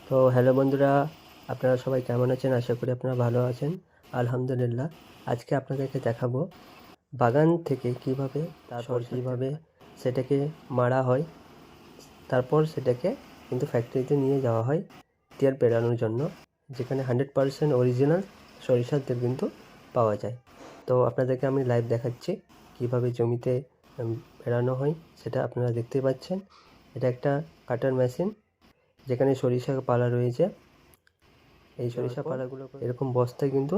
তো হ্যালো বন্ধুরা, আপনারা সবাই কেমন আছেন? আশা করি আপনারা ভালো আছেন। আলহামদুলিল্লাহ। আজকে আপনাদেরকে দেখাবো বাগান থেকে কিভাবে তারপর কিভাবে সেটাকে মাড়া হয়, তারপর সেটাকে কিন্তু ফ্যাক্টরিতে নিয়ে যাওয়া হয় তেল পেরানোর জন্য, যেখানে 100% অরিজিনাল সরিষার তেল কিন্তু পাওয়া যায়। তো আপনাদেরকে আমি লাইভ দেখাচ্ছি কিভাবে জমিতে পেরানো হয়, সেটা আপনারা দেখতেই পাচ্ছেন। এটা একটা কাটার মেশিন, যেখানে সরিষা পালা রয়েছে। এই সরিষা পালাগুলো এরকম বস্তায় কিন্তু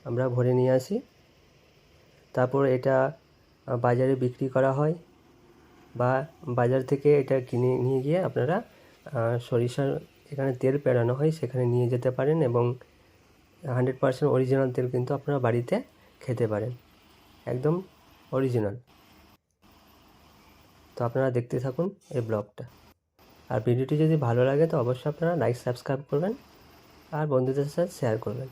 আমরা ভরে নিয়ে আসি। তারপর এটা বাজারে বিক্রি করা হয়, বা বাজার থেকে এটা কিনে নিয়ে গিয়ে আপনারা সরিষার যেখানে তেল পেরানো হয় সেখানে নিয়ে যেতে পারেন, এবং 100% অরিজিনাল তেল কিন্তু আপনারা বাড়িতে খেতে পারেন, একদম অরিজিনাল। তো আপনারা দেখতে থাকুন এই ব্লগটা। আর ভিডিওটি যদি ভালো লাগে তো অবশ্যই আপনারা লাইক সাবস্ক্রাইব করবেন আর বন্ধুদের সাথে শেয়ার করবেন।